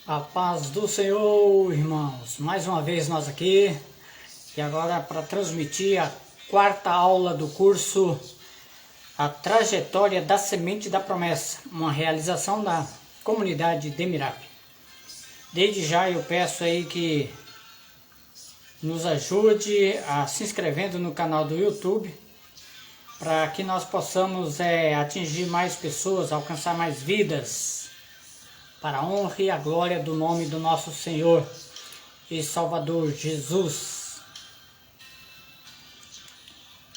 A paz do Senhor, irmãos. Mais uma vez nós aqui, e agora para transmitir a quarta aula do curso A Trajetória da Semente da Promessa, uma realização da comunidade Demirap. Desde já eu peço aí que nos ajude a se inscrevendo no canal do YouTube, para que nós possamos atingir mais pessoas, alcançar mais vidas, para a honra e a glória do nome do nosso Senhor e Salvador Jesus.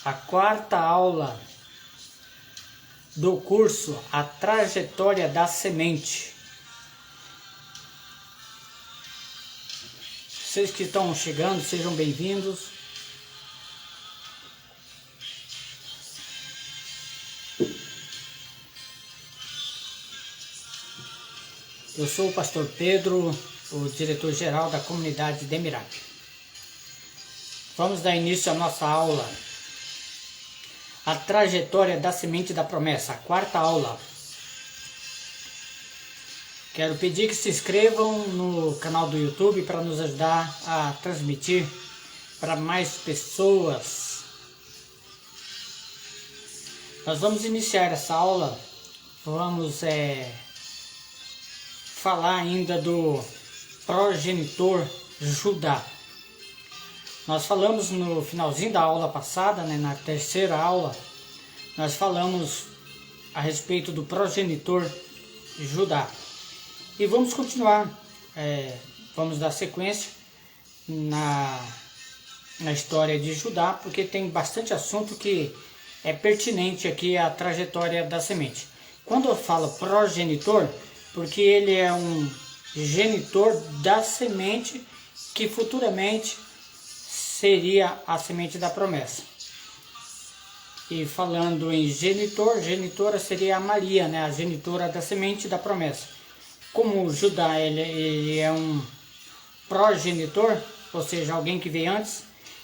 A quarta aula do curso A Trajetória da Semente. Vocês que estão chegando, sejam bem-vindos. Eu sou o pastor Pedro, o diretor-geral da comunidade Demirap. Vamos dar início à nossa aula. A Trajetória da Semente da Promessa, a quarta aula. Quero pedir que se inscrevam no canal do YouTube para nos ajudar a transmitir para mais pessoas. Nós vamos iniciar essa aula, vamos falar ainda do progenitor Judá. Nós falamos no finalzinho da aula passada, na terceira aula, nós falamos a respeito do progenitor Judá. E vamos continuar, vamos dar sequência na história de Judá, porque tem bastante assunto que é pertinente aqui à trajetória da semente. Quando eu falo progenitor, porque ele é um genitor da semente que futuramente seria a semente da promessa. E falando em genitora seria a Maria, a genitora da semente da promessa. Como Judá ele é um progenitor, ou seja, alguém que veio antes,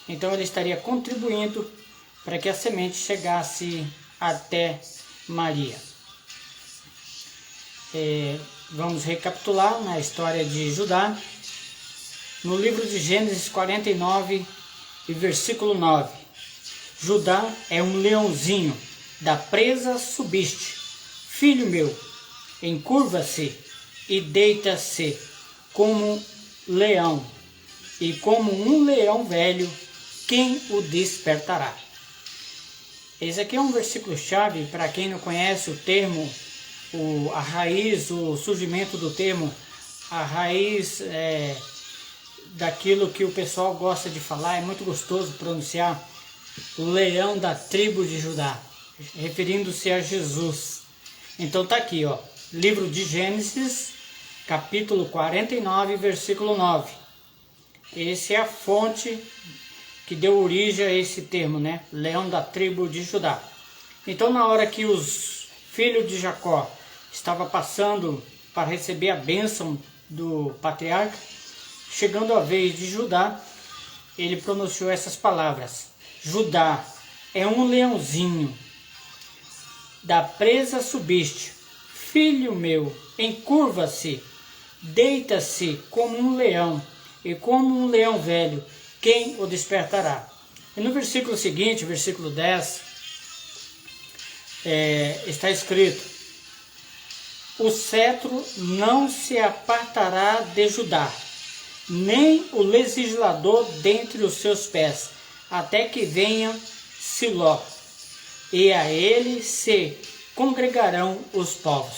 então ele estaria contribuindo para que a semente chegasse até Maria. Vamos recapitular na história de Judá, no livro de Gênesis 49 e versículo 9. Judá é um leãozinho, da presa subiste. Filho meu, encurva-se e deita-se como leão, e como um leão velho, quem o despertará? Esse aqui é um versículo chave para quem não conhece o termo, a raiz, o surgimento do termo, a raiz daquilo que o pessoal gosta de falar, é muito gostoso pronunciar, o leão da tribo de Judá, referindo-se a Jesus. Então tá aqui, livro de Gênesis, capítulo 49, versículo 9. Essa é a fonte que deu origem a esse termo, leão da tribo de Judá. Então na hora que os filhos de Jacó estava passando para receber a bênção do patriarca, chegando a vez de Judá, ele pronunciou essas palavras: Judá é um leãozinho, da presa subiste. Filho meu, encurva-se, deita-se como um leão, e como um leão velho, quem o despertará? E no versículo seguinte, versículo 10, está escrito: o cetro não se apartará de Judá, nem o legislador dentre os seus pés, até que venha Siló, e a ele se congregarão os povos.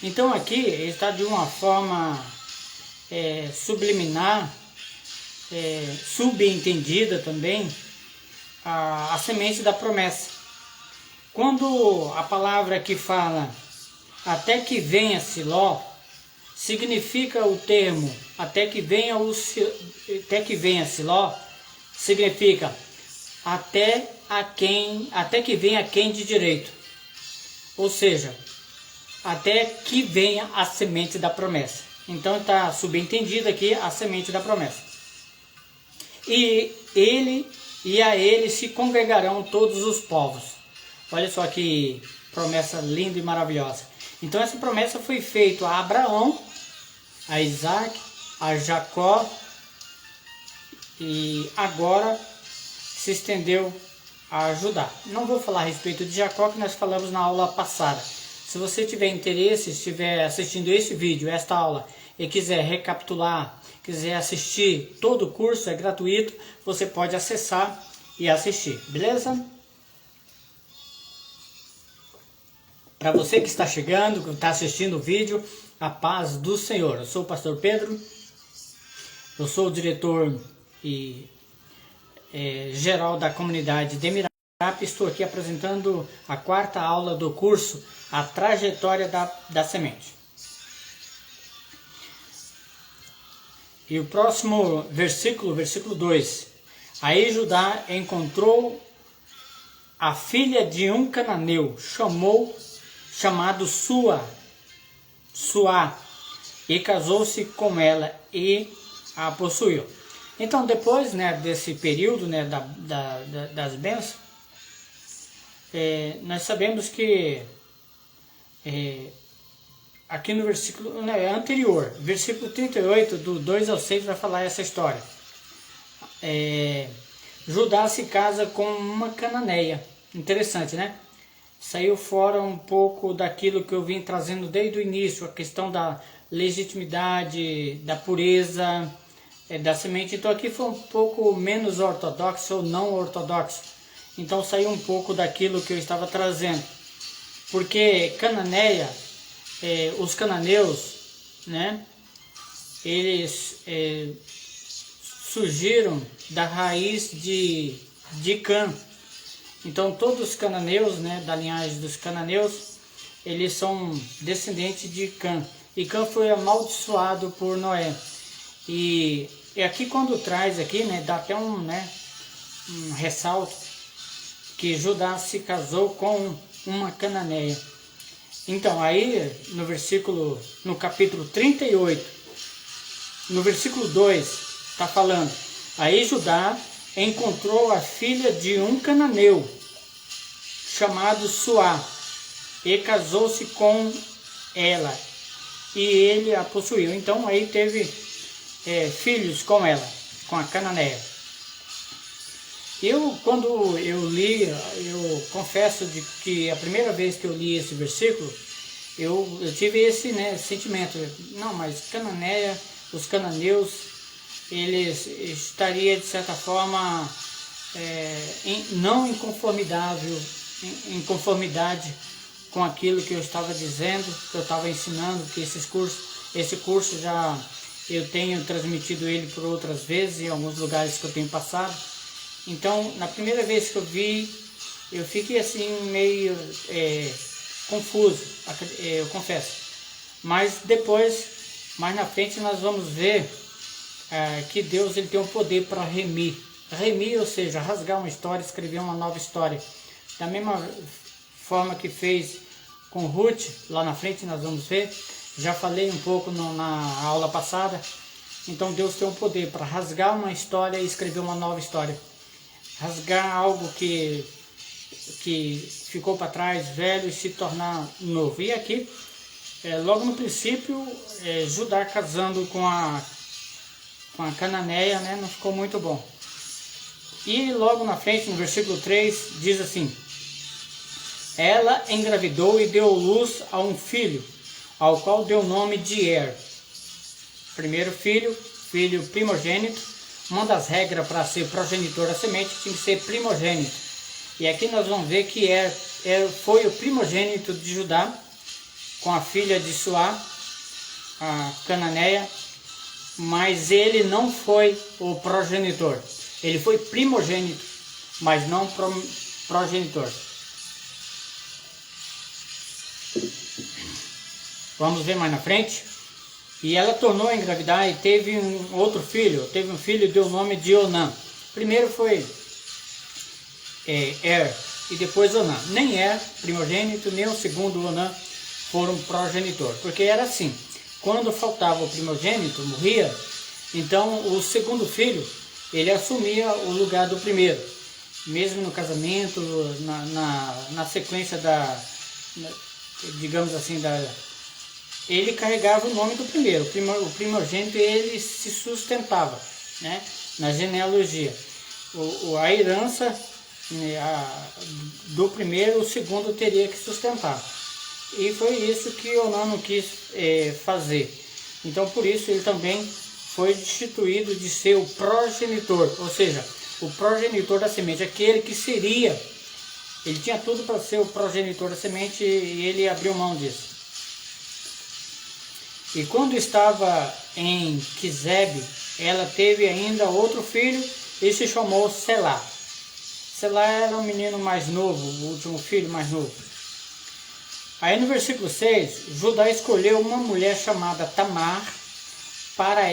Então aqui está de uma forma subliminar, subentendida também, a semente da promessa. Quando a palavra que fala até que venha Siló, significa o termo até que venha Siló, significa até que venha quem de direito, ou seja, até que venha a semente da promessa. Então está subentendido aqui a semente da promessa. E a ele se congregarão todos os povos. Olha só que promessa linda e maravilhosa. Então essa promessa foi feita a Abraão a Isaac, a Jacó, e agora se estendeu a Judá. Não vou falar a respeito de Jacó, que nós falamos na aula passada. Se você tiver interesse, estiver assistindo esse vídeo, esta aula, e quiser recapitular, quiser assistir todo o curso, é gratuito, você pode acessar e assistir, beleza? Para você que está chegando, que está assistindo o vídeo, a paz do Senhor. Eu sou o pastor Pedro, eu sou o diretor e geral da comunidade de Emirap. Estou aqui apresentando a quarta aula do curso A Trajetória da Semente. E o próximo versículo, versículo 2. Aí Judá encontrou a filha de um cananeu, chamado Suá, e casou-se com ela e a possuiu. Então, depois, né, desse período, né, das bênçãos, nós sabemos que aqui no versículo anterior, versículo 38, do 2 ao 6, vai falar essa história. Judá se casa com uma cananeia. Interessante, né? Saiu fora um pouco daquilo que eu vim trazendo desde o início, a questão da legitimidade, da pureza da semente. Então aqui foi um pouco menos ortodoxo ou não ortodoxo. Então saiu um pouco daquilo que eu estava trazendo. Porque cananeia, os cananeus, né, eles surgiram da raiz de Cã. Então todos os cananeus, né, da linhagem dos cananeus, eles são descendentes de Cã. E Cã foi amaldiçoado por Noé. E aqui quando traz aqui, né, dá até um ressalto, que Judá se casou com uma cananeia. Então aí no capítulo 38, no versículo 2, está falando, aí Judá encontrou a filha de um cananeu, chamado Suá, e casou-se com ela, e ele a possuiu. Então aí teve filhos com ela, com a cananeia. Quando eu li, eu confesso que a primeira vez que eu li esse versículo, eu tive esse sentimento. Não, mas cananeia, os cananeus, eles estariam de certa forma não em conformidade com aquilo que eu estava dizendo, que eu estava ensinando, que esse curso já eu tenho transmitido ele por outras vezes em alguns lugares que eu tenho passado. Então, na primeira vez que eu vi, eu fiquei assim meio confuso, eu confesso. Mas depois, mais na frente, nós vamos ver que Deus ele tem um poder para remir. Remir, ou seja, rasgar uma história, escrever uma nova história. Da mesma forma que fez com Ruth, lá na frente nós vamos ver. Já falei um pouco na aula passada. Então Deus tem um poder para rasgar uma história e escrever uma nova história. Rasgar algo que ficou para trás, velho, e se tornar novo. E aqui, logo no princípio, Judá casando com a cananeia, né, não ficou muito bom. E logo na frente, no versículo 3, diz assim: ela engravidou e deu luz a um filho, ao qual deu o nome de Primeiro filho primogênito. Uma das regras para ser progenitor da semente tinha que ser primogênito. E aqui nós vamos ver que foi o primogênito de Judá, com a filha de Suá, a cananeia, mas ele não foi o progenitor. Ele foi primogênito, mas não progenitor. Vamos ver mais na frente. E ela tornou a engravidar e teve um outro filho. Teve um filho e deu o nome de Onã. Primeiro foi e depois Onã. Nem primogênito, nem o segundo Onã foram progenitor. Porque era assim, quando faltava o primogênito, morria, então o segundo filho, ele assumia o lugar do primeiro. Mesmo no casamento, na sequência digamos assim, ele carregava o nome do primeiro. O primogênito, ele se sustentava, né, na genealogia. A herança, né, do primeiro, o segundo teria que sustentar. E foi isso que Onã não quis fazer. Então, por isso, ele também foi destituído de ser o progenitor, ou seja, o progenitor da semente, aquele que seria. Ele tinha tudo para ser o progenitor da semente e ele abriu mão disso. E quando estava em Quizebe, ela teve ainda outro filho e se chamou Selá. Selá era o menino mais novo, o último filho mais novo. Aí no versículo 6, Judá escolheu uma mulher chamada Tamar para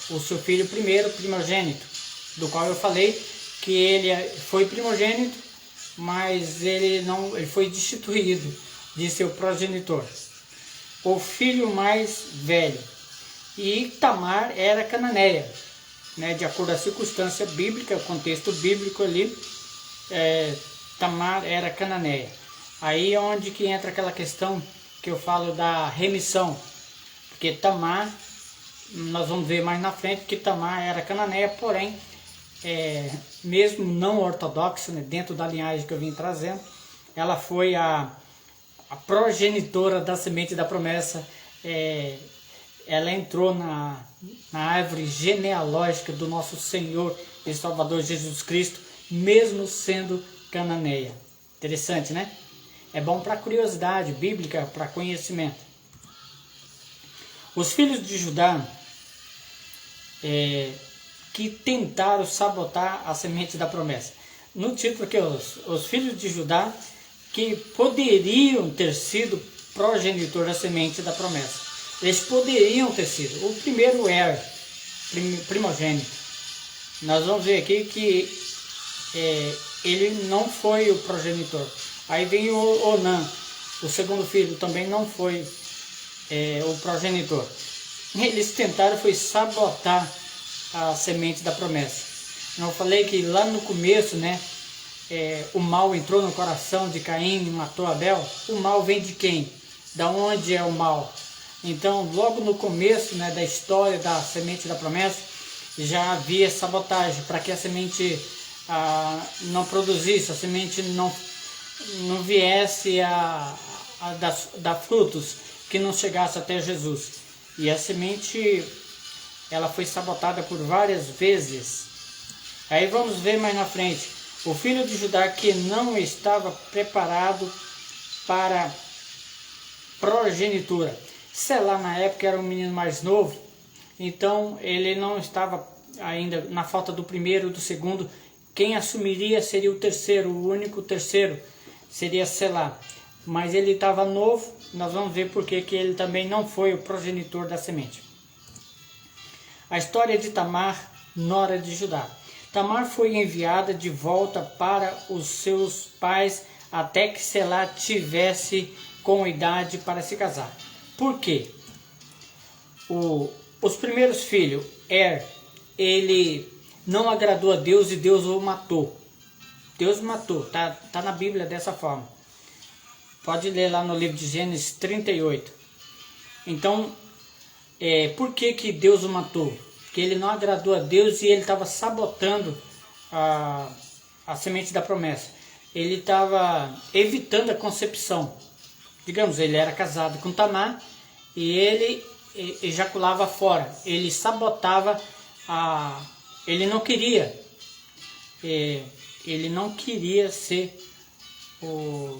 o seu filho primeiro, primogênito, do qual eu falei que ele foi primogênito, mas ele foi destituído de seu progenitor, o filho mais velho. E Tamar era cananeia, né, de acordo com a circunstância bíblica, o contexto bíblico ali, Tamar era cananeia. Aí é onde que entra aquela questão que eu falo da remissão, porque Tamar, nós vamos ver mais na frente que Tamar era cananeia, porém, mesmo não ortodoxa, né, dentro da linhagem que eu vim trazendo, ela foi a progenitora da semente da promessa. Ela entrou na árvore genealógica do nosso Senhor e Salvador Jesus Cristo, mesmo sendo cananeia. Interessante, né? É bom para curiosidade bíblica, para conhecimento. Os filhos de Judá que tentaram sabotar a semente da promessa. No título aqui, os filhos de Judá que poderiam ter sido progenitor da semente da promessa. Eles poderiam ter sido. O primeiro era primogênito. Nós vamos ver aqui que ele não foi o progenitor. Aí vem o Onã, o segundo filho, também não foi o progenitor. Eles tentaram sabotar a semente da promessa. Eu falei que lá no começo, né, o mal entrou no coração de Caim e matou Abel. O mal vem de quem? Da onde é o mal? Então, logo no começo, né, da história da semente da promessa, já havia sabotagem para que a semente não produzisse, a semente não viesse a dar frutos, que não chegasse até Jesus. E a semente, ela foi sabotada por várias vezes. Aí vamos ver mais na frente. O filho de Judá que não estava preparado para progenitura. Selá na época era um menino mais novo, então ele não estava ainda, na falta do primeiro, do segundo. Quem assumiria seria o terceiro, o único terceiro seria Selá. Mas ele estava novo, nós vamos ver porque que ele também não foi o progenitor da semente. A história de Tamar, nora de Judá. Tamar foi enviada de volta para os seus pais até que Selá tivesse com idade para se casar. Por quê? Os primeiros filhos, ele não agradou a Deus e Deus o matou. Deus matou, tá na Bíblia dessa forma. Pode ler lá no livro de Gênesis 38. Então, por que Deus o matou? Porque ele não agradou a Deus e ele estava sabotando a semente da promessa. Ele estava evitando a concepção. Digamos, ele era casado com Tamar e ele ejaculava fora. Ele sabotava ele não queria. Ele não queria ser o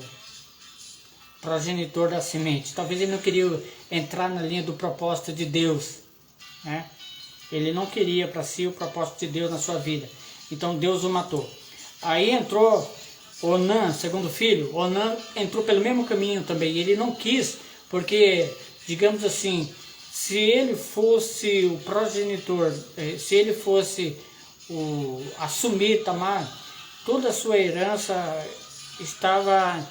progenitor da semente. Talvez ele não queria entrar na linha do propósito de Deus, né? Ele não queria para si o propósito de Deus na sua vida. Então Deus o matou. Aí entrou Onã, segundo filho. Onã entrou pelo mesmo caminho também. Ele não quis, porque, digamos assim, se ele fosse o progenitor, se ele fosse assumir Tamar, toda a sua herança estava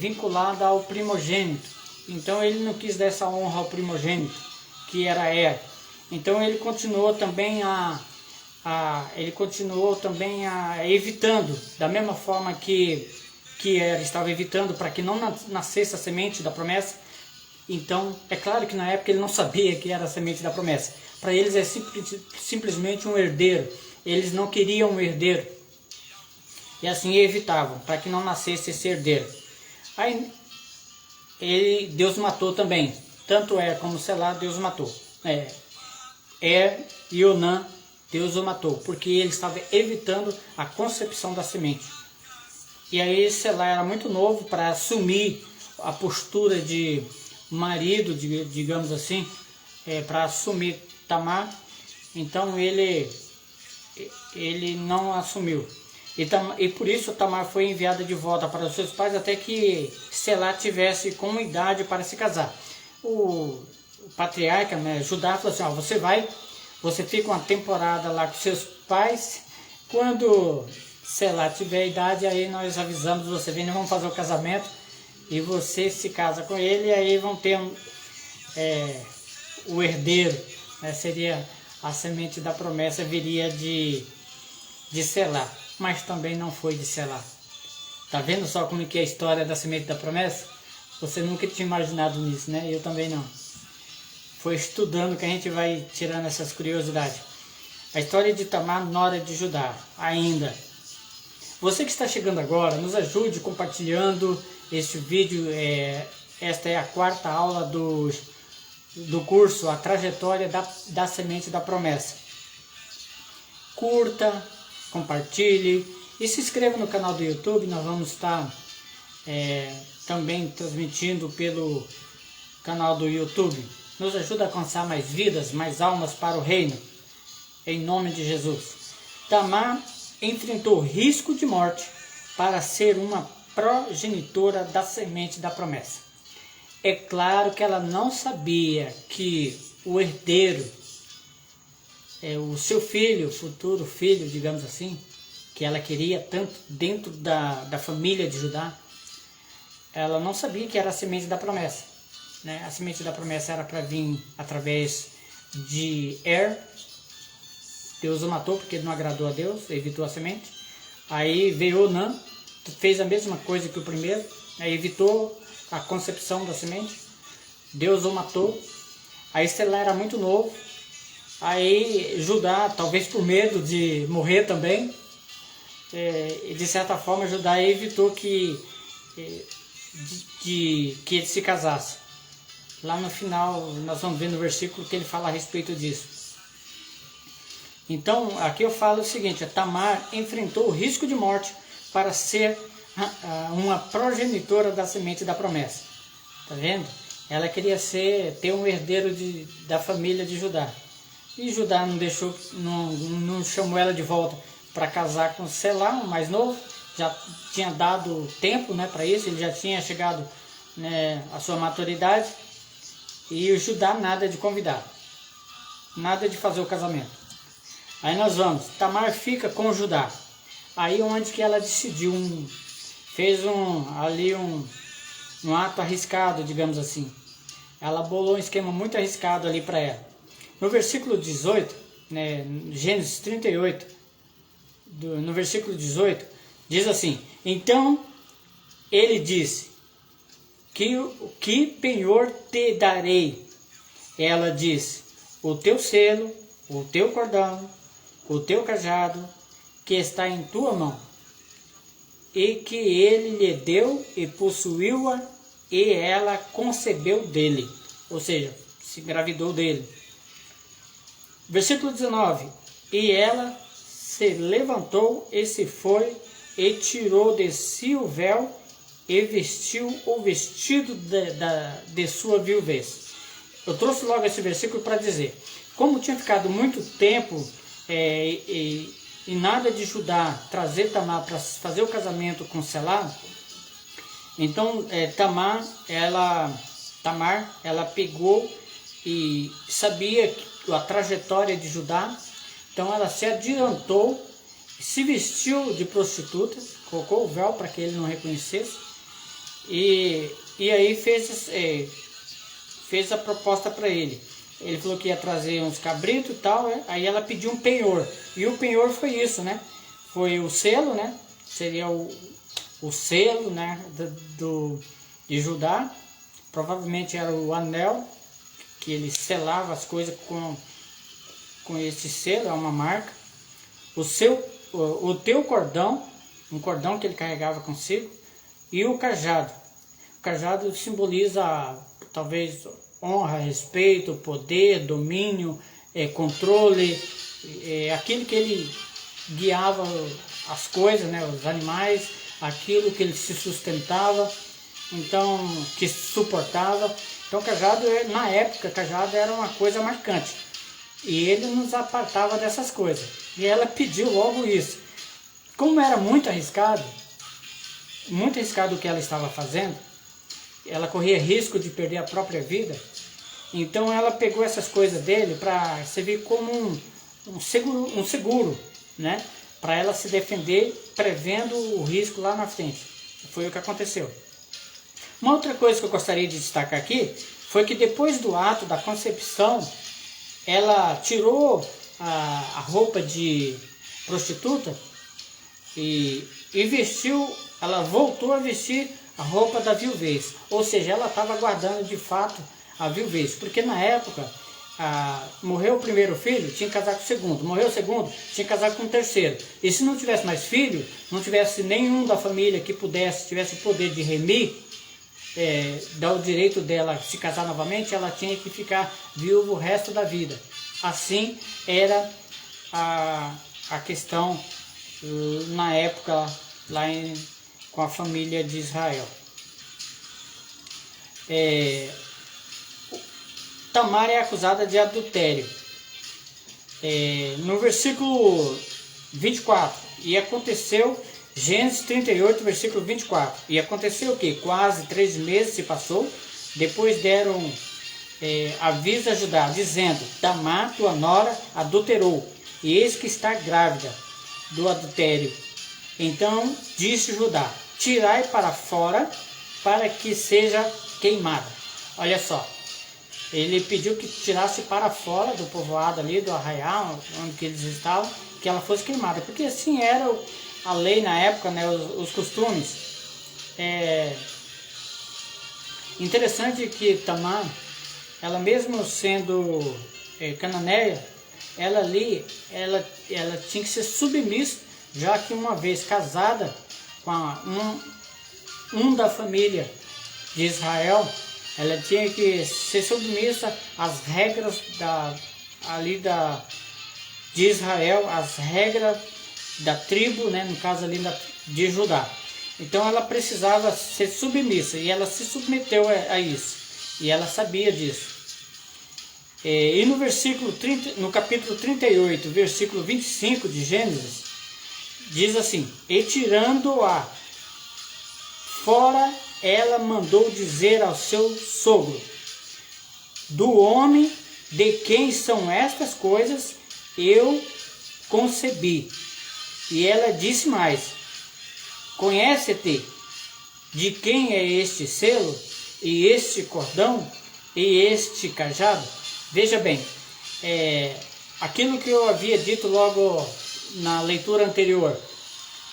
vinculada ao primogênito. Então ele não quis dar essa honra ao primogênito, que era Então ele continuou também evitando, da mesma forma que estava evitando para que não nascesse a semente da promessa, Então, é claro que na época ele não sabia que era a semente da promessa. Para eles é simplesmente um herdeiro. Eles não queriam um herdeiro. E assim evitavam, para que não nascesse esse herdeiro. Aí Deus matou também. Tanto como Selá, Deus matou. E Onã, Deus o matou, porque ele estava evitando a concepção da semente. E aí Selá era muito novo para assumir a postura de marido, digamos assim, para assumir Tamar. Então ele não assumiu. E por isso Tamar foi enviada de volta para os seus pais até que Selá tivesse com idade para se casar. O patriarca, né, Judá, falou assim, você fica uma temporada lá com seus pais, quando Selá tiver idade, aí nós avisamos você, vem, vamos fazer o casamento, e você se casa com ele, e aí vão ter o herdeiro, né, seria a semente da promessa, viria de Selá, mas também não foi de Selá. Tá vendo só como que é a história da semente da promessa? Você nunca tinha imaginado nisso, né? Eu também não. Foi estudando que a gente vai tirando essas curiosidades. A história de Tamar, nora de Judá, ainda. Você que está chegando agora, nos ajude compartilhando este vídeo. Esta é a 4ª aula do curso A Trajetória da Semente da Promessa. Curta, compartilhe e se inscreva no canal do YouTube. Nós vamos estar também transmitindo pelo canal do YouTube. Nos ajuda a alcançar mais vidas, mais almas para o reino. Em nome de Jesus. Tamar enfrentou risco de morte para ser uma progenitora da semente da promessa. É claro que ela não sabia que o herdeiro, o seu filho, o futuro filho, digamos assim, que ela queria tanto dentro da família de Judá, ela não sabia que era a semente da promessa. Né? A semente da promessa era para vir através de Deus o matou porque ele não agradou a Deus, evitou a semente. Aí veio Onã, fez a mesma coisa que o primeiro, evitou a concepção da semente. Deus o matou. Aí Selá era muito novo. Aí Judá, talvez por medo de morrer também, de certa forma Judá evitou que ele se casasse. Lá no final nós vamos ver no versículo que ele fala a respeito disso. Então aqui eu falo o seguinte: Tamar enfrentou o risco de morte para ser uma progenitora da semente da promessa. Tá vendo? Ela queria ter um herdeiro da família de Judá. E Judá não chamou ela de volta para casar com Selá, o mais novo. Já tinha dado tempo, né, para isso, ele já tinha chegado, né, à sua maturidade. E o Judá nada de convidar, nada de fazer o casamento. Aí nós vamos, Tamar fica com Judá. Aí onde que ela decidiu, fez um ato arriscado, digamos assim. Ela bolou um esquema muito arriscado ali para ela. No versículo 18, né, Gênesis 38, no versículo 18, diz assim: então ele disse, que penhor te darei? Ela disse, o teu selo, o teu cordão, o teu cajado, que está em tua mão. E que ele lhe deu e possuiu-a, e ela concebeu dele. Ou seja, se engravidou dele. Versículo 19. E ela se levantou e se foi, e tirou de si o véu, e vestiu o vestido de sua viuvez. Eu trouxe logo esse versículo para dizer, como tinha ficado muito tempo e nada de Judá trazer Tamar para fazer o casamento com Selá, então Tamar ela pegou e sabia a trajetória de Judá, então ela se adiantou, se vestiu de prostituta, colocou o véu para que ele não reconhecesse, e aí fez a proposta para ele. Ele falou que ia trazer uns cabritos e tal, aí ela pediu um penhor. E o penhor foi isso, né? Foi o selo, né? Seria o selo, né? De Judá, provavelmente era o anel, que ele selava as coisas com esse selo, é uma marca. O teu cordão, um cordão que ele carregava consigo, e o cajado. O cajado simboliza talvez honra, respeito, poder, domínio, controle, aquilo que ele guiava as coisas, né, os animais, aquilo que ele se sustentava, então que suportava. Então cajado, na época, cajado era uma coisa marcante. E ele nos apartava dessas coisas. E ela pediu logo isso. Como era muito arriscado o que ela estava fazendo, ela corria risco de perder a própria vida, então ela pegou essas coisas dele para servir como um seguro, né? Para ela se defender, prevendo o risco lá na frente. Foi o que aconteceu. Uma outra coisa que eu gostaria de destacar aqui foi que depois do ato da concepção, ela tirou a roupa de prostituta e vestiu, ela voltou a vestir a roupa da viuvez, ou seja, ela estava guardando de fato a viuvez, porque na época morreu o primeiro filho, tinha que casar com o segundo, morreu o segundo, tinha que casar com o terceiro, e se não tivesse mais filho, não tivesse nenhum da família que tivesse o poder de remir, dar o direito dela se casar novamente, ela tinha que ficar viúva o resto da vida. Assim era a questão na época lá com a família de Israel. Tamar é acusada de adultério. No versículo 24, e aconteceu, Gênesis 38, versículo 24, e aconteceu o que? Quase 3 meses se passou, depois deram aviso a Judá, dizendo, Tamar, tua nora, adulterou, e eis que está grávida do adultério. Então disse Judá, tirai para fora, para que seja queimada. Olha só, ele pediu que tirasse para fora do povoado ali, do arraial, onde que eles estavam, que ela fosse queimada, porque assim era a lei na época, né, os costumes. Interessante que Tamar, ela mesmo sendo cananeia, ela tinha que ser submissa, já que uma vez casada com um da família de Israel, ela tinha que ser submissa às regras de Israel, às regras da tribo, né, no caso ali de Judá. Então ela precisava ser submissa, e ela se submeteu a isso, e ela sabia disso. E no capítulo 38, versículo 25 de Gênesis, diz assim, e tirando-a fora, ela mandou dizer ao seu sogro, do homem de quem são estas coisas, eu concebi. E ela disse mais, conhece-te de quem é este selo, e este cordão, e este cajado? Veja bem, aquilo que eu havia dito logo na leitura anterior,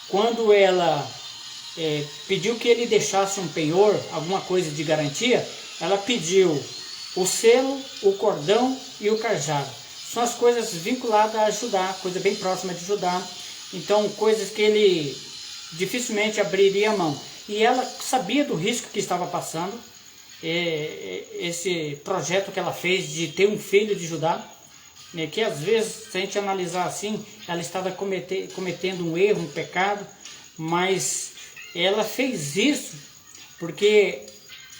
quando ela pediu que ele deixasse um penhor, alguma coisa de garantia, ela pediu o selo, o cordão e o cajado. São as coisas vinculadas a Judá, coisa bem próxima de Judá, então coisas que ele dificilmente abriria a mão. E ela sabia do risco que estava passando, esse projeto que ela fez de ter um filho de Judá, né, que às vezes, se a gente analisar assim, ela estava cometendo um erro, um pecado, mas ela fez isso porque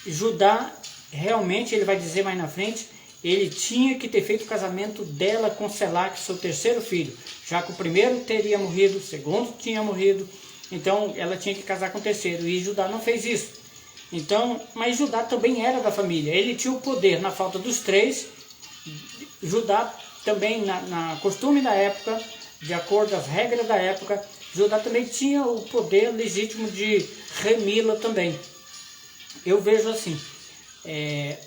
Judá, realmente, ele vai dizer mais na frente, ele tinha que ter feito o casamento dela com Selá, que é seu terceiro filho, já que o primeiro teria morrido, o segundo tinha morrido, então ela tinha que casar com o terceiro, e Judá não fez isso. Então, mas Judá também era da família, ele tinha o poder, na falta dos três, Judá também, na costume da época, de acordo às regras da época, Judá também tinha o poder legítimo de remi-la também. Eu vejo assim.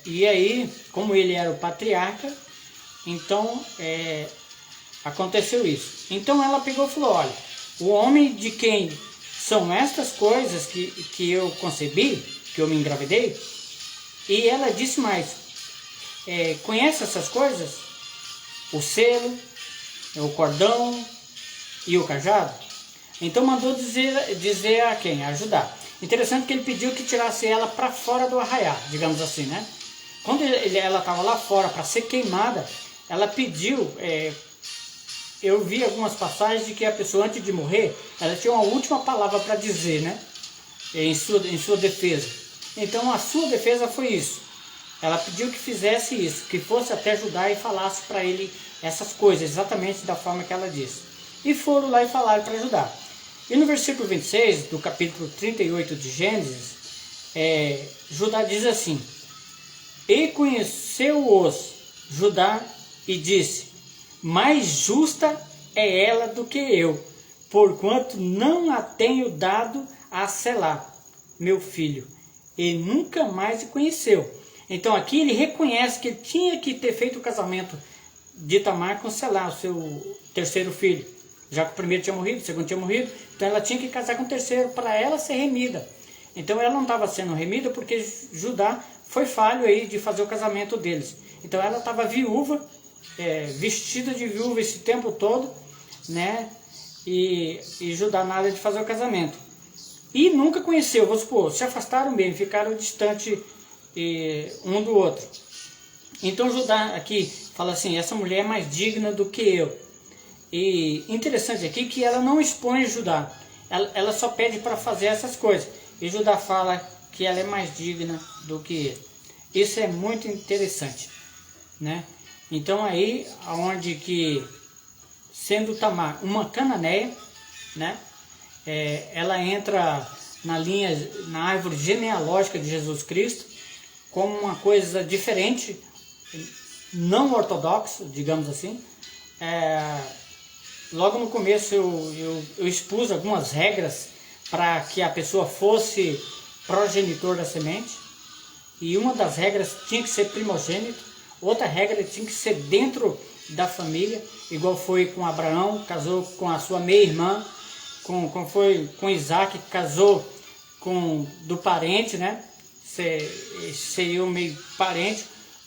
E aí, como ele era o patriarca, então aconteceu isso. Então ela pegou e falou, olha, o homem de quem são estas coisas que eu concebi, que eu me engravidei, E ela disse mais, conhece essas coisas? O selo, o cordão e o cajado? Então mandou dizer a quem? A Judá. Interessante que ele pediu que tirasse ela para fora do arraiá, digamos assim, né? Quando ela estava lá fora para ser queimada, ela pediu, eu vi algumas passagens de que a pessoa antes de morrer, ela tinha uma última palavra para dizer, né? Em sua defesa. Então a sua defesa foi isso. Ela pediu que fizesse isso, que fosse até Judá e falasse para ele essas coisas, exatamente da forma que ela disse. E foram lá e falaram para Judá. E no versículo 26 do capítulo 38 de Gênesis, Judá diz assim: E conheceu-os Judá e disse: Mais justa é ela do que eu, porquanto não a tenho dado a Selá, meu filho, e nunca mais o conheceu. Então aqui ele reconhece que ele tinha que ter feito o casamento de Tamar com Selá, o seu terceiro filho, já que o primeiro tinha morrido, o segundo tinha morrido, então ela tinha que casar com o terceiro para ela ser remida. Então ela não estava sendo remida porque Judá foi falho aí de fazer o casamento deles. Então ela estava viúva, vestida de viúva esse tempo todo, né? E Judá nada de fazer o casamento. E nunca conheceu, vamos supor, se afastaram bem, ficaram distantes um do outro. Então Judá aqui fala assim: essa mulher é mais digna do que eu. E interessante aqui que ela não expõe Judá, ela só pede para fazer essas coisas. E Judá fala que ela é mais digna do que ele. Isso é muito interessante, né? Então aí, onde que, sendo Tamar uma cananeia, né? Ela entra na árvore genealógica de Jesus Cristo, como uma coisa diferente, não ortodoxa, digamos assim. Logo no começo eu expus algumas regras para que a pessoa fosse progenitor da semente, e uma das regras tinha que ser primogênito, outra regra tinha que ser dentro da família, igual foi com Abraão, casou com a sua meia-irmã, como foi com Isaac, que casou do parente, né? Seria o meio parente,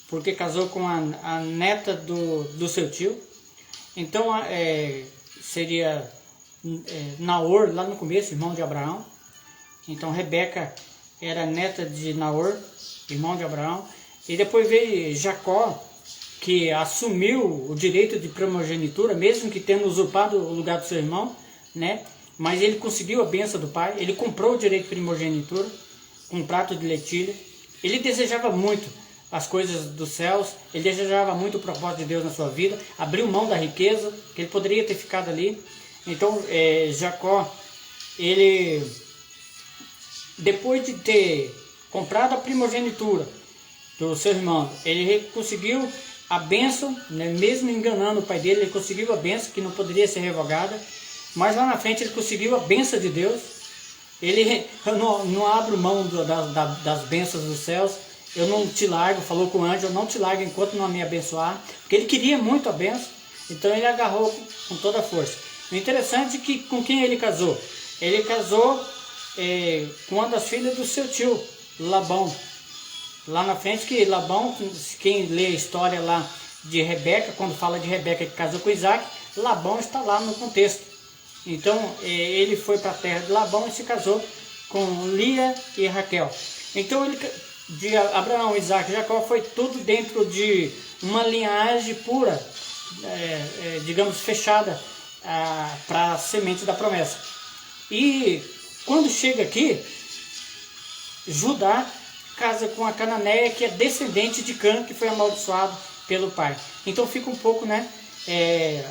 porque casou com a neta do seu tio. Então seria Naor, lá no começo, irmão de Abraão. Então Rebeca era neta de Naor, irmão de Abraão. E depois veio Jacó, que assumiu o direito de primogenitura, mesmo que tendo usurpado o lugar do seu irmão, né? Mas ele conseguiu a bênção do pai, ele comprou o direito de primogenitura, com um prato de lentilha. Ele desejava muito as coisas dos céus, ele desejava muito o propósito de Deus na sua vida, abriu mão da riqueza, que ele poderia ter ficado ali. Então Jacó, ele, depois de ter comprado a primogenitura do seu irmão, ele conseguiu a bênção, né? Mesmo enganando o pai dele, ele conseguiu a bênção que não poderia ser revogada. Mas lá na frente ele conseguiu a bênção de Deus. Eu não abro mão das bênçãos dos céus. Eu não te largo, falou com o anjo, eu não te largo enquanto não me abençoar. Porque ele queria muito a bênção. Então ele agarrou com toda a força. O interessante é que com quem ele casou? Ele casou com uma das filhas do seu tio, Labão. Lá na frente que Labão, quem lê a história lá de Rebeca, quando fala de Rebeca que casou com Isaac, Labão está lá no contexto. Então ele foi para a terra de Labão e se casou com Lia e Raquel. Então de Abraão, Isaac e Jacó foi tudo dentro de uma linhagem pura, digamos fechada, para a semente da promessa. E quando chega aqui, Judá casa com a cananeia, que é descendente de Cã, que foi amaldiçoado pelo pai. Então fica um pouco, né?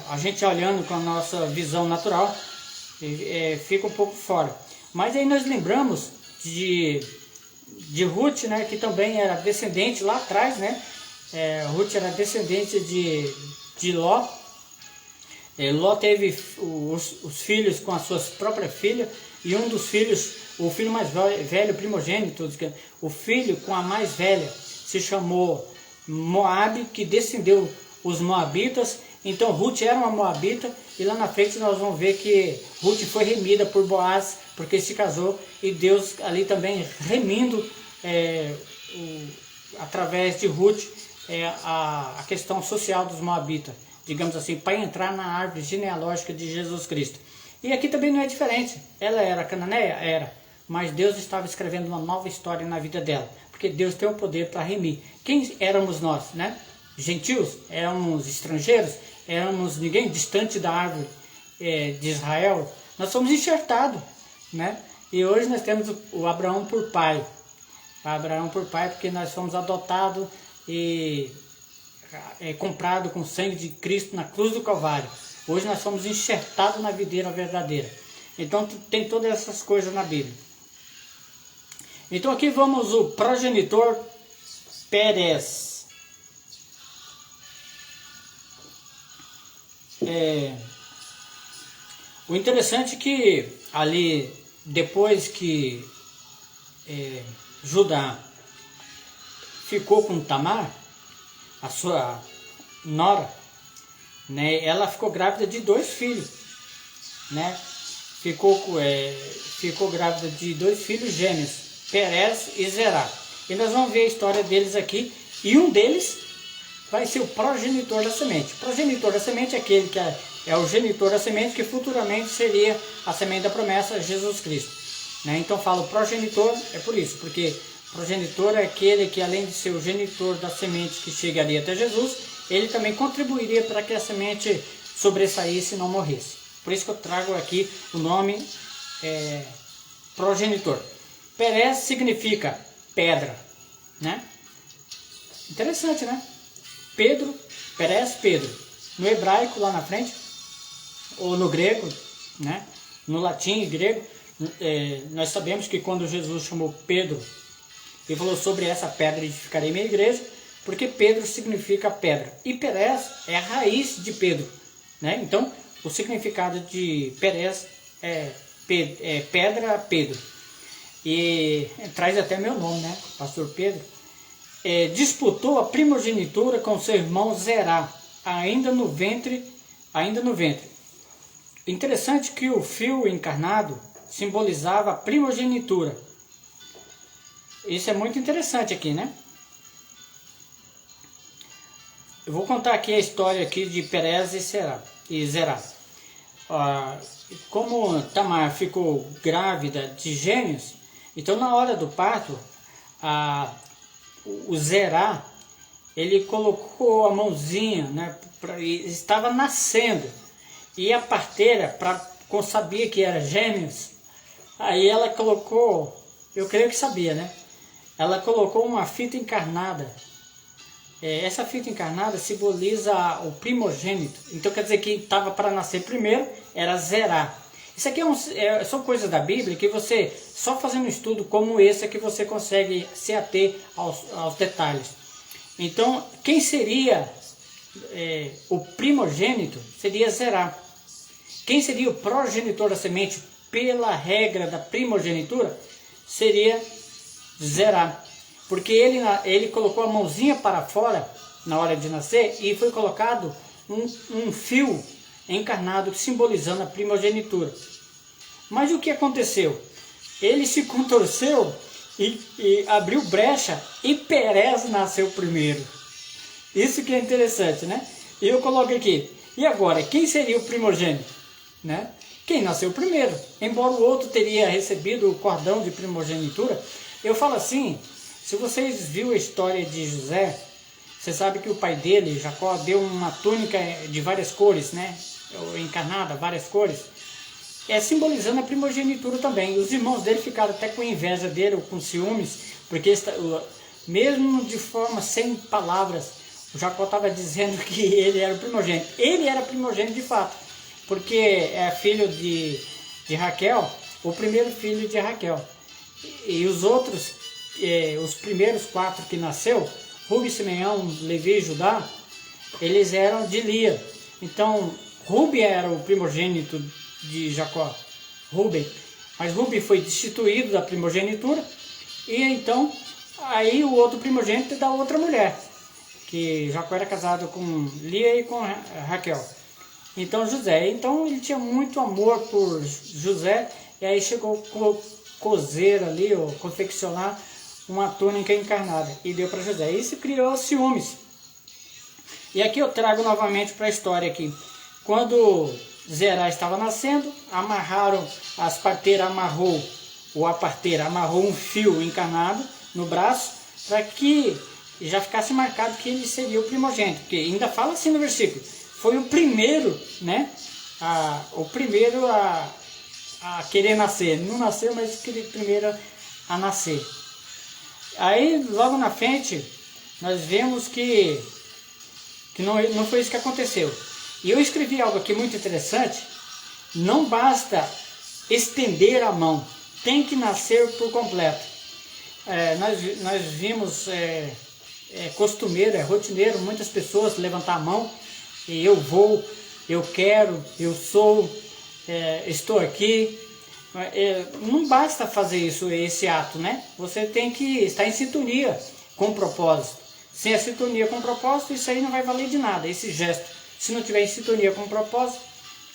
A gente olhando com a nossa visão natural, fica um pouco fora. Mas aí nós lembramos de Ruth, né, que também era descendente lá atrás, né? Ruth era descendente de Ló. Ló teve os filhos com as suas próprias filhas, e um dos filhos, o filho mais velho, primogênito, o filho com a mais velha, se chamou Moabe, que descendeu os moabitas. Então Ruth era uma moabita, e lá na frente nós vamos ver que Ruth foi remida por Boaz, porque se casou, e Deus ali também remindo através de Ruth, a questão social dos moabitas, digamos assim, para entrar na árvore genealógica de Jesus Cristo. E aqui também não é diferente. Ela era cananeia? Era. Mas Deus estava escrevendo uma nova história na vida dela, porque Deus tem o poder para remir. Quem éramos nós, né? Gentios? Éramos estrangeiros? Éramos ninguém distante da árvore de Israel? Nós somos enxertados, né? E hoje nós temos o Abraão por pai. Abraão por pai, porque nós fomos adotados e comprado com o sangue de Cristo na cruz do Calvário. Hoje nós somos enxertados na videira verdadeira. Então tem todas essas coisas na Bíblia. Então aqui vamos o progenitor Pérez. O interessante é que ali, depois que Judá ficou com Tamar, a sua nora, né, ela ficou grávida de 2 filhos, né? Ficou grávida de 2 filhos gêmeos, Perez e Zerá. E nós vamos ver a história deles aqui, e um deles vai ser o progenitor da semente. O progenitor da semente é aquele que é o genitor da semente, que futuramente seria a semente da promessa, Jesus Cristo, né? Então falo progenitor, é por isso, porque progenitor é aquele que, além de ser o genitor da semente que chegaria até Jesus, ele também contribuiria para que a semente sobressaísse e não morresse. Por isso que eu trago aqui o nome progenitor. Perez significa pedra, né? Interessante, né? Pedro, Perez, Pedro. No hebraico, lá na frente, ou no grego, né? No latim e grego, nós sabemos que quando Jesus chamou Pedro, ele falou: sobre essa pedra edificarei minha igreja, porque Pedro significa pedra. E Perez é a raiz de Pedro, né? Então, o significado de Perez é pedra, Pedro. E traz até meu nome, né? Pastor Pedro. Disputou a primogenitura com seu irmão Zerá, ainda no ventre. Interessante que o fio encarnado simbolizava a primogenitura. Isso é muito interessante aqui, né? Eu vou contar aqui a história aqui de Perez e Zerá. Como Tamar ficou grávida de gêmeos, então na hora do parto, o Zerá, ele colocou a mãozinha, né, estava nascendo, e a parteira, sabia que era gêmeos, aí ela colocou, eu creio que sabia, né? Ela colocou uma fita encarnada. Essa fita encarnada simboliza o primogênito. Então quer dizer que estava para nascer primeiro era Zerá. Isso aqui são coisas da Bíblia que você, só fazendo um estudo como esse, é que você consegue se ater aos detalhes. Então, quem seria o primogênito seria Zerá. Quem seria o progenitor da semente pela regra da primogenitura seria Zerá. Porque ele colocou a mãozinha para fora na hora de nascer e foi colocado um fio encarnado simbolizando a primogenitura. Mas o que aconteceu? Ele se contorceu e abriu brecha e Perez nasceu primeiro. Isso que é interessante, né? E eu coloco aqui, e agora, quem seria o primogênito? Né? Quem nasceu primeiro? Embora o outro teria recebido o cordão de primogenitura, eu falo assim, se vocês viram a história de José, você sabe que o pai dele, Jacó, deu uma túnica de várias cores, né? Encarnada, várias cores, simbolizando a primogenitura também. Os irmãos dele ficaram até com inveja dele, ou com ciúmes, porque mesmo de forma sem palavras, o Jacó estava dizendo que ele era o primogênito. Ele era primogênito de fato, porque é filho de Raquel, o primeiro filho de Raquel. E os outros, os primeiros 4 que nasceu, Ruben, Simeão, Levi e Judá, eles eram de Lia. Então, Ruben era o primogênito de Jacó, Ruben. Mas Ruben foi destituído da primogenitura, e então, aí o outro primogênito é da outra mulher, que Jacó era casado com Lia e com Raquel. Então, José, ele tinha muito amor por José, e aí chegou a cozer ali, ou confeccionar uma túnica encarnada e deu para José. Isso criou ciúmes. E aqui eu trago novamente para a história aqui. Quando Zerá estava nascendo, amarraram, as parteiras amarrou, ou a parteira amarrou um fio encarnado no braço, para que já ficasse marcado que ele seria o primogênito. Porque ainda fala assim no versículo, foi o primeiro, né? O primeiro a querer nascer. Não nasceu, mas primeiro a nascer. Aí, logo na frente, nós vemos que não foi isso que aconteceu. E eu escrevi algo aqui muito interessante. Não basta estender a mão, tem que nascer por completo. Nós vimos, costumeiro, rotineiro, muitas pessoas levantar a mão e eu vou, eu quero, eu sou, estou aqui. Não basta fazer isso, esse ato, né? Você tem que estar em sintonia com o propósito. Sem a sintonia com o propósito, isso aí não vai valer de nada, esse gesto. Se não tiver em sintonia com o propósito,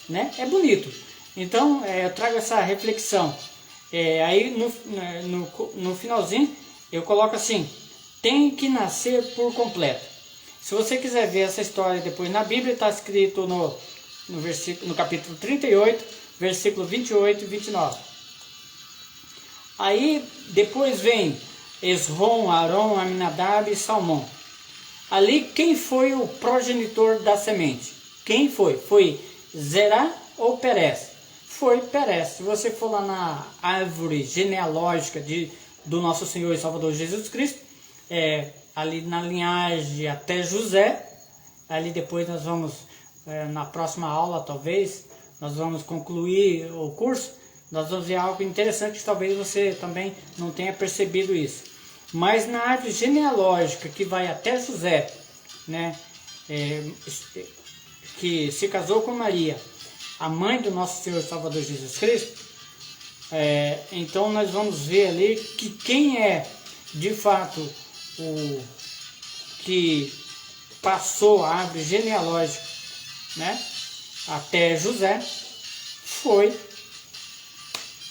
né? É bonito. Então, eu trago essa reflexão. Aí, no finalzinho, eu coloco assim, tem que nascer por completo. Se você quiser ver essa história depois na Bíblia, está escrito no capítulo 38, versículo 28 e 29. Aí depois vem Esrom, Arão, Aminadab e Salmão. Ali quem foi o progenitor da semente? Quem foi? Foi Zerá ou Perez? Foi Perez. Se você for lá na árvore genealógica do nosso Senhor e Salvador Jesus Cristo, ali na linhagem até José, ali depois nós vamos, na próxima aula talvez, nós vamos concluir o curso, nós vamos ver algo interessante que talvez você também não tenha percebido isso. Mas na árvore genealógica que vai até José, né, que se casou com Maria, a mãe do nosso Senhor e Salvador Jesus Cristo, então nós vamos ver ali que quem é de fato o que passou a árvore genealógica, né, até José, foi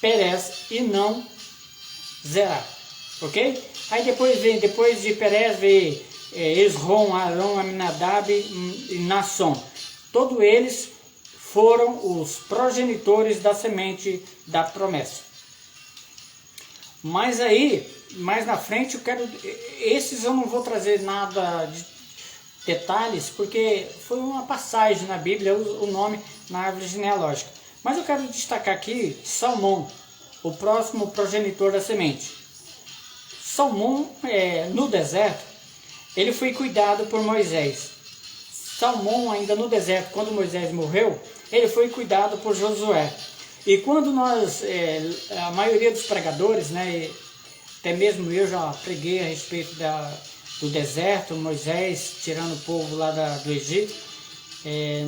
Perez e não Zerá, ok? Aí depois de Perez veio Esrom, Arão, Aminadab e Nasson. Todos eles foram os progenitores da semente da promessa. Mas aí, mais na frente, esses eu não vou trazer nada de detalhes, porque foi uma passagem na Bíblia, o nome na árvore genealógica. Mas eu quero destacar aqui Salmão, o próximo progenitor da semente. Salmão, no deserto, ele foi cuidado por Moisés. Salmão, ainda no deserto, quando Moisés morreu, ele foi cuidado por Josué. E quando a maioria dos pregadores, né, até mesmo eu já preguei a respeito do deserto, Moisés tirando o povo lá do Egito,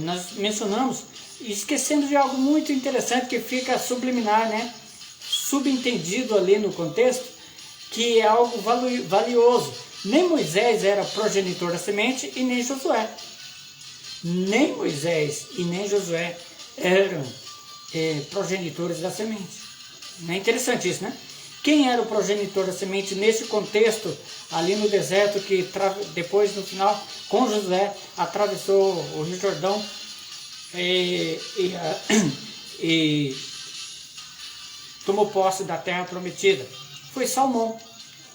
nós mencionamos, esquecendo de algo muito interessante que fica subliminar, né, subentendido ali no contexto, que é algo valioso. Nem Moisés era progenitor da semente e nem Josué. Nem Moisés e nem Josué eram progenitores da semente. Não é interessante isso, né? Quem era o progenitor da semente nesse contexto, ali no deserto, que depois, no final, com Josué, atravessou o Rio Jordão e tomou posse da terra prometida? Foi Salmão,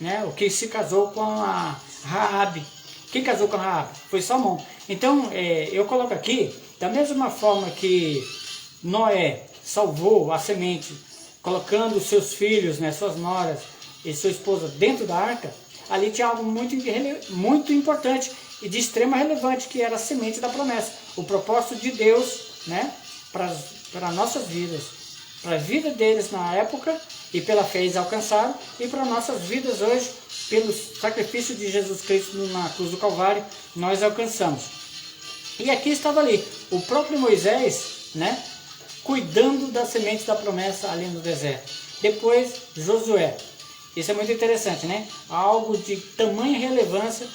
né? O que se casou com a Raabe. Quem casou com a Raabe? Foi Salmão. Então, eu coloco aqui, da mesma forma que Noé salvou a semente, colocando seus filhos, né, suas noras e sua esposa dentro da arca, ali tinha algo muito importante e de extrema relevância, que era a semente da promessa. O propósito de Deus, né, para nossas vidas, para a vida deles na época, e pela fé eles alcançaram, e para nossas vidas hoje, pelo sacrifício de Jesus Cristo na cruz do Calvário, nós alcançamos. E aqui estava ali, o próprio Moisés, né, cuidando da semente da promessa ali no deserto. Depois, Josué. Isso é muito interessante, né? Algo de tamanha relevância,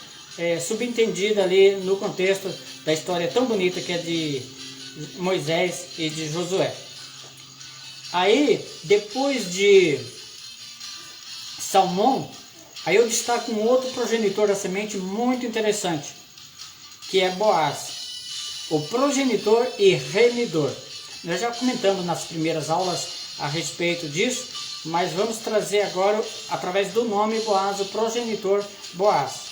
subentendida ali no contexto da história tão bonita que é de Moisés e de Josué. Aí, depois de Salmão, Aí eu destaco um outro progenitor da semente muito interessante, que é Boaz, o progenitor e remidor. Nós já comentamos nas primeiras aulas a respeito disso, mas vamos trazer agora, através do nome Boaz, o progenitor Boaz.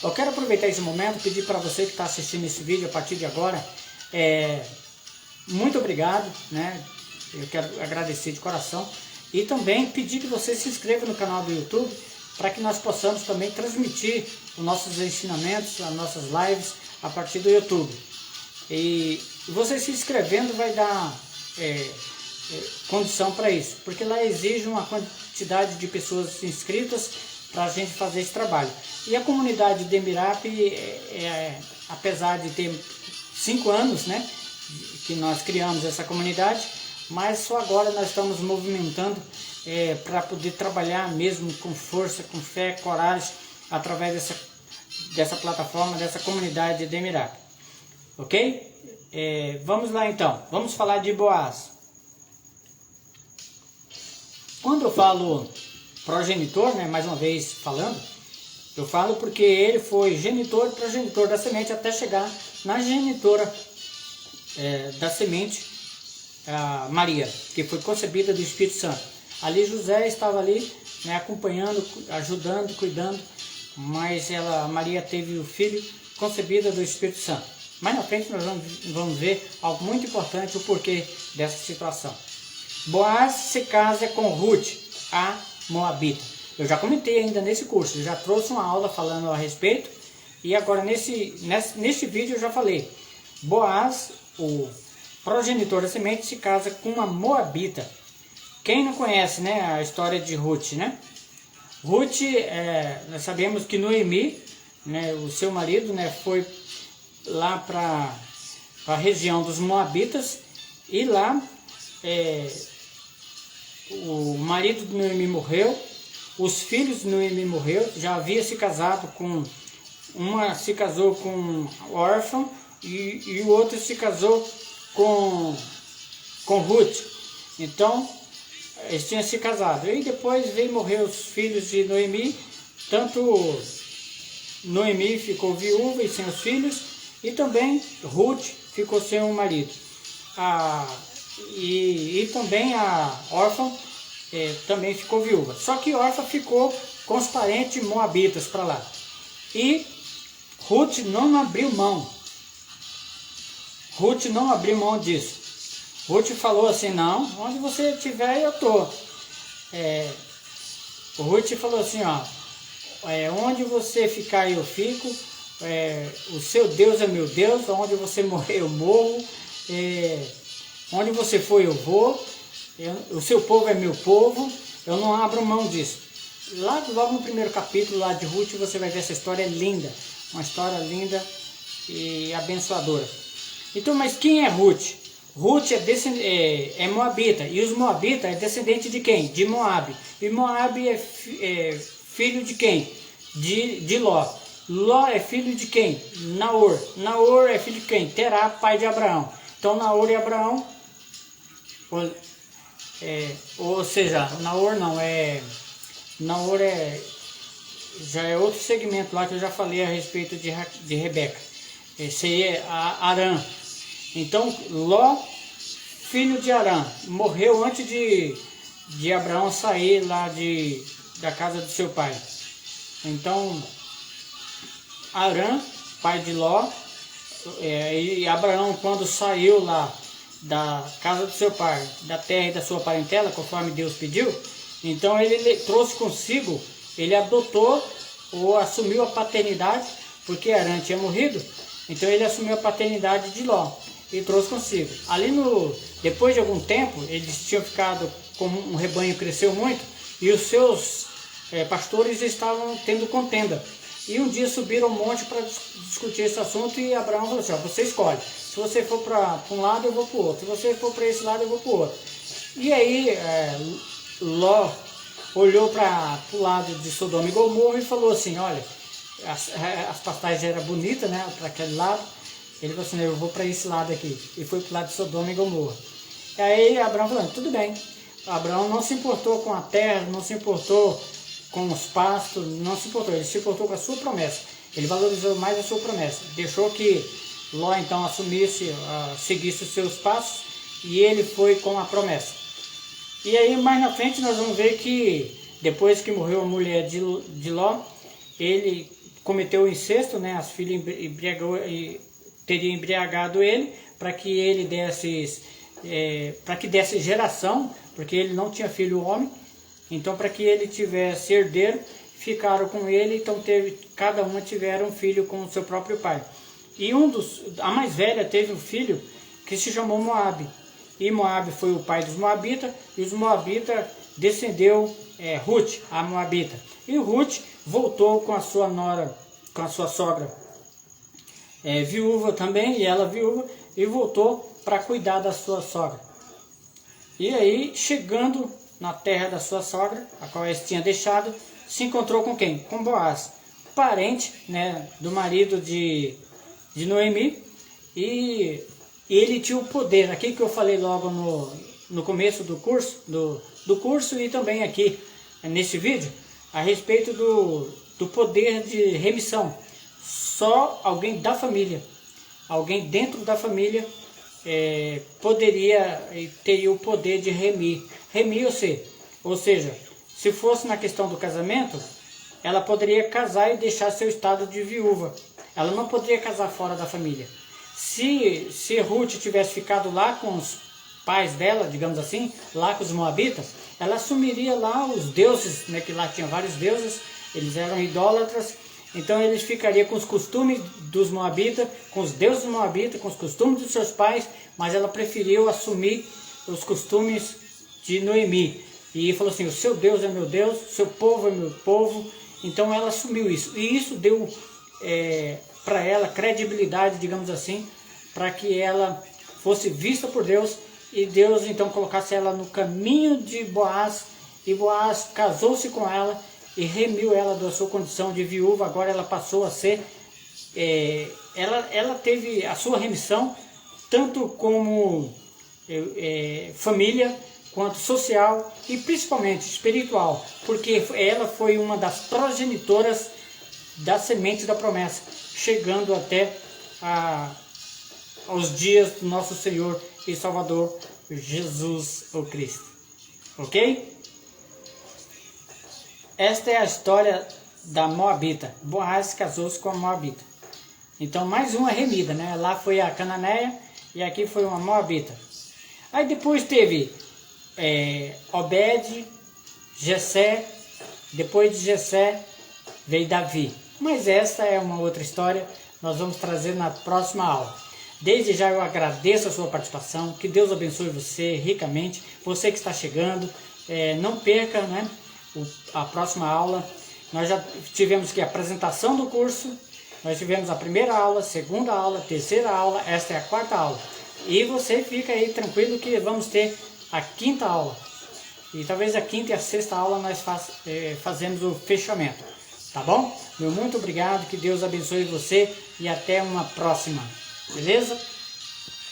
Eu quero aproveitar esse momento e pedir para você que está assistindo esse vídeo a partir de agora, muito obrigado, né? Eu quero agradecer de coração e também pedir que você se inscreva no canal do YouTube para que nós possamos também transmitir os nossos ensinamentos, as nossas lives a partir do YouTube. E você se inscrevendo vai dar condição para isso, porque lá exige uma quantidade de pessoas inscritas para a gente fazer esse trabalho. E a comunidade de Demirap, apesar de ter 5 anos, né, que nós criamos essa comunidade, mas só agora nós estamos movimentando para poder trabalhar mesmo com força, com fé, coragem, através dessa plataforma, dessa comunidade de Demirap. Ok? Vamos lá então, vamos falar de Boaz. Quando eu falo progenitor, né, mais uma vez falando, eu falo porque ele foi genitor e progenitor da semente até chegar na genitora da semente, a Maria, que foi concebida do Espírito Santo. Ali José estava ali, né, acompanhando, ajudando, cuidando, mas Maria teve o filho concebida do Espírito Santo. Mais na frente nós vamos ver algo muito importante, o porquê dessa situação. Boaz se casa com Ruth, a Moabita. Eu já comentei ainda nesse curso, eu já trouxe uma aula falando a respeito, e agora nesse vídeo eu já falei. Boaz, o progenitor da semente, se casa com uma Moabita. Quem não conhece, né, a história de Ruth, né? Ruth, nós sabemos que Noemi, né, o seu marido, né, foi lá para a região dos Moabitas, e lá o marido de Noemi morreu, os filhos de Noemi morreu, já havia se casado com uma, se casou com órfão e o outro se casou com Ruth. Então eles tinham se casado e depois veio morrer os filhos de Noemi. Tanto Noemi ficou viúva e sem os filhos, e também Ruth ficou sem o marido. E também a órfã também ficou viúva. Só que órfã ficou com os parentes moabitas para lá. E Ruth não abriu mão. Ruth não abriu mão disso. Ruth falou assim: não, onde você estiver eu estou. Ruth falou assim: ó, onde você ficar eu fico, o seu Deus é meu Deus, onde você morrer eu morro, onde você for eu vou, o seu povo é meu povo, eu não abro mão disso. Logo no primeiro capítulo lá de Ruth você vai ver essa história linda, uma história linda e abençoadora. Então, mas quem é Ruth? Ruth é moabita, e os moabitas é descendente de quem? De Moabe. E Moabe é filho de quem? De Ló. Ló é filho de quem? Naor. Naor é filho de quem? Terá, pai de Abraão. Então Naor e Abraão, ou seja, Naor não, Naor já é outro segmento lá que eu já falei a respeito de Rebeca. Esse aí é Arã. Então Ló, filho de Arã, morreu antes de Abraão sair lá da casa do seu pai. Então Arã, pai de Ló, e Abraão, quando saiu lá da casa do seu pai, da terra e da sua parentela, conforme Deus pediu, então ele trouxe consigo, ele adotou ou assumiu a paternidade, porque Arã tinha morrido, então ele assumiu a paternidade de Ló e trouxe consigo. Ali depois de algum tempo, eles tinham ficado, como um rebanho cresceu muito, e os seus pastores estavam tendo contenda. E um dia subiram ao monte para discutir esse assunto, e Abraão falou assim: ó, você escolhe, se você for para um lado eu vou para o outro, se você for para esse lado eu vou para o outro. E aí Ló olhou para o lado de Sodoma e Gomorra e falou assim: olha, as pastagens eram bonitas, né, para aquele lado. Ele falou assim: eu vou para esse lado aqui, e foi para o lado de Sodoma e Gomorra. E aí Abraão falou: tudo bem. Abraão não se importou com a terra, não se importou com os pastos, não se importou, ele se importou com a sua promessa. Ele valorizou mais a sua promessa. Deixou que Ló então assumisse, seguisse os seus passos, e ele foi com a promessa. E aí mais na frente nós vamos ver que depois que morreu a mulher de Ló, ele cometeu o incesto, né? As filhas teriam embriagado ele para que ele desse, desse geração, porque ele não tinha filho homem. Então, para que ele tivesse herdeiro, ficaram com ele, então cada uma tiveram um filho com o seu próprio pai. E a mais velha teve um filho que se chamou Moabe. E Moabe foi o pai dos Moabitas, e os Moabitas descendeu Ruth, a Moabita. E Ruth voltou com a sua nora, com a sua sogra viúva também, e ela viúva, e voltou para cuidar da sua sogra. E aí, chegando na terra da sua sogra, a qual eles tinham deixado, se encontrou com quem? Com Boaz, parente, né, do marido de Noemi, e ele tinha o poder, aqui que eu falei logo no começo do curso e também aqui nesse vídeo, a respeito do poder de remissão. Só alguém da família, alguém dentro da família teria o poder de remir ou seja, se fosse na questão do casamento, ela poderia casar e deixar seu estado de viúva. Ela não poderia casar fora da família. Se Ruth tivesse ficado lá com os pais dela, digamos assim, lá com os Moabitas, ela assumiria lá os deuses, né, que lá tinha vários deuses, eles eram idólatras, então eles ficariam com os costumes dos Moabitas, com os deuses dos Moabitas, com os costumes dos seus pais, mas ela preferiu assumir os costumes de Noemi. E falou assim, o seu Deus é meu Deus, o seu povo é meu povo. Então ela assumiu isso. E isso deu para ela credibilidade, digamos assim, para que ela fosse vista por Deus. E Deus então colocasse ela no caminho de Boaz. E Boaz casou-se com ela e remiu ela da sua condição de viúva. Agora ela passou a ser... ela teve a sua remissão, tanto como família, quanto social e principalmente espiritual, porque ela foi uma das progenitoras da semente da promessa, chegando até aos dias do nosso Senhor e Salvador Jesus o Cristo. Ok? Esta é a história da Moabita. Boaz casou-se com a Moabita. Então mais uma remida, né? Lá foi a Cananeia e aqui foi uma Moabita. Aí depois teve Obed, Jessé, depois de Jessé veio Davi. Mas esta é uma outra história, nós vamos trazer na próxima aula. Desde já eu agradeço a sua participação, que Deus abençoe você ricamente, você que está chegando, não perca, né, a próxima aula. Nós já tivemos aqui a apresentação do curso, nós tivemos a primeira aula, segunda aula, terceira aula, esta é a quarta aula. E você fica aí tranquilo que vamos ter a quinta aula. E talvez a quinta e a sexta aula nós fazemos o fechamento. Tá bom? Meu muito obrigado, que Deus abençoe você e até uma próxima. Beleza?